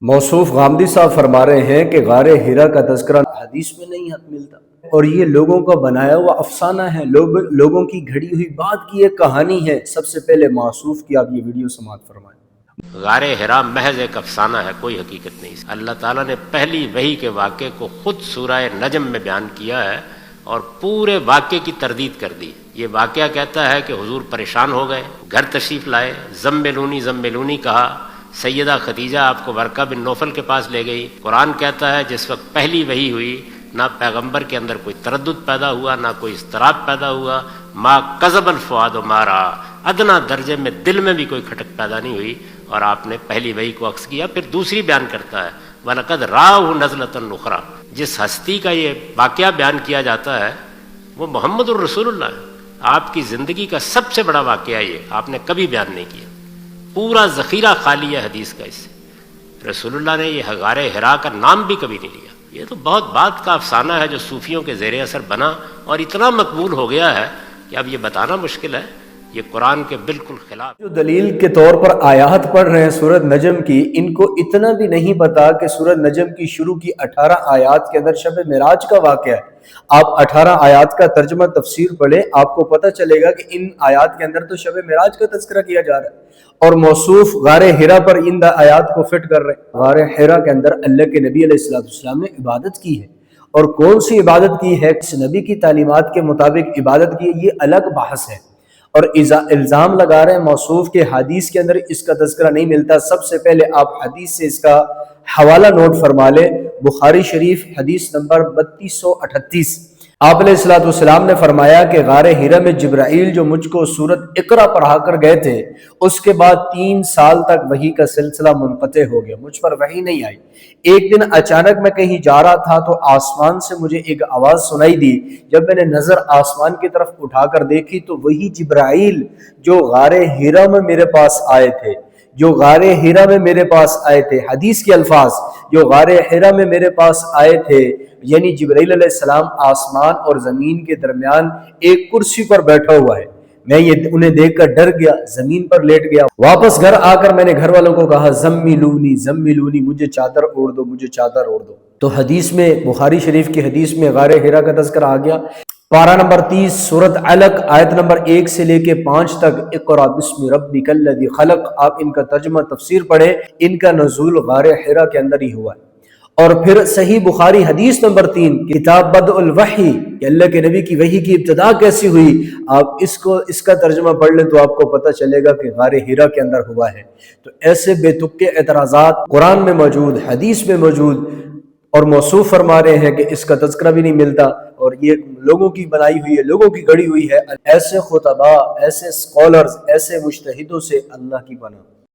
موصوف غامدی صاحب فرما رہے ہیں کہ غار ہرا کا تذکرہ حدیث میں نہیں ملتا، اور یہ لوگوں کا بنایا ہوا افسانہ ہے، لوگوں کی گھڑی ہوئی بات کی ایک کہانی ہے۔ سب سے پہلے موصوف کی آپ یہ ویڈیو سماعت فرمائیں۔ غار حرا محض ایک افسانہ ہے، کوئی حقیقت نہیں۔ اللہ تعالیٰ نے پہلی وحی کے واقعے کو خود سورہ نجم میں بیان کیا ہے اور پورے واقعے کی تردید کر دی۔ یہ واقعہ کہتا ہے کہ حضور پریشان ہو گئے، گھر تشریف لائے، زملونی کہا، سیدہ خدیجہ آپ کو ورقہ بن نوفل کے پاس لے گئی۔ قرآن کہتا ہے جس وقت پہلی وحی ہوئی نہ پیغمبر کے اندر کوئی تردد پیدا ہوا، نہ کوئی اضطراب پیدا ہوا، ما کذب الفؤاد ما رأى، ادنا درجے میں دل میں بھی کوئی کھٹک پیدا نہیں ہوئی، اور آپ نے پہلی وحی کو عکس کیا۔ پھر دوسری بیان کرتا ہے وَلَقَدْ رَآهُ نَزْلَةً أُخْرَىٰ، جس ہستی کا یہ واقعہ بیان کیا جاتا ہے وہ محمد الرسول اللہ ہے۔ آپ کی زندگی کا سب سے بڑا واقعہ یہ آپ نے کبھی بیان نہیں کیا، پورا ذخیرہ خالی ہے حدیث کا اس سے۔ رسول اللہ نے یہ غار حرا کا نام بھی کبھی نہیں لیا۔ یہ تو بہت بات کا افسانہ ہے جو صوفیوں کے زیر اثر بنا اور اتنا مقبول ہو گیا ہے کہ اب یہ بتانا مشکل ہے، یہ قرآن کے بالکل خلاف۔ جو دلیل کے طور پر آیات پڑھ رہے ہیں سورۃ نجم کی، ان کو اتنا بھی نہیں پتا کہ سورۃ نجم کی شروع کی 18 آیات کے اندر شب معراج کا واقعہ ہے۔ آپ 18 آیات کا ترجمہ تفسیر پڑھیں، آپ کو پتہ چلے گا کہ ان آیات کے اندر تو شب معراج کا تذکرہ کیا جا رہا ہے، اور موصوف غار حرا پر ان آیات کو فٹ کر رہے ہیں۔ غار حرا کے اندر اللہ کے نبی علیہ السلام نے عبادت کی ہے، اور کون سی عبادت کی ہے، کس نبی کی تعلیمات کے مطابق عبادت کی ہے، یہ الگ بحث ہے۔ اور الزام لگا رہے ہیں موصوف کے حدیث کے اندر اس کا تذکرہ نہیں ملتا۔ سب سے پہلے آپ حدیث سے اس کا حوالہ نوٹ فرما لیں، بخاری شریف حدیث نمبر 3238۔ آپ علیہ السلام نے فرمایا کہ غار حرا میں جبرائیل جو مجھ کو سورۃ اقرا پڑھا کر گئے تھے، اس کے بعد 3 سال تک وحی کا سلسلہ منقطع ہو گیا، مجھ پر وحی نہیں آئی۔ ایک دن اچانک میں کہیں جا رہا تھا تو آسمان سے مجھے ایک آواز سنائی دی۔ جب میں نے نظر آسمان کی طرف اٹھا کر دیکھی تو وہی جبرائیل جو غار حرا میں میرے پاس آئے تھے، حدیث کے الفاظ، جو غار حرا میں میرے پاس آئے تھے، یعنی جبرائیل علیہ السلام آسمان اور زمین کے درمیان ایک کرسی پر بیٹھا ہوا ہے۔ میں یہ انہیں دیکھ کر ڈر گیا، زمین پر لیٹ گیا۔ واپس گھر آ کر میں نے گھر والوں کو کہا زملونی، مجھے چادر اوڑھ دو۔ تو حدیث میں، بخاری شریف کی حدیث میں غار حرا کا تذکرہ آ گیا۔ پارہ نمبر 30 سورۃ علق آیت نمبر 1 سے لے کے 5 تک، اقرا بسم ربک الذی خلق، آپ ان کا ترجمہ تفسیر پڑھیں۔ ان کا نزول غار حرا کے اندر ہی ہوا ہے۔ اور پھر صحیح بخاری حدیث نمبر 3، کتاب بدء الوحی، کہ اللہ کے نبی کی وحی کی ابتدا کیسی ہوئی، آپ اس کا ترجمہ پڑھ لیں تو آپ کو پتہ چلے گا کہ غار حرا کے اندر ہوا ہے۔ تو ایسے بے تکے اعتراضات قرآن میں موجود، حدیث میں موجود، اور موصوف فرما رہے ہیں کہ اس کا تذکرہ بھی نہیں ملتا، اور یہ لوگوں کی بنائی ہوئی ہے، لوگوں کی گڑھی ہوئی ہے۔ ایسے خطباء، ایسے اسکالرز، ایسے مجتہدوں سے اللہ کی پناہ۔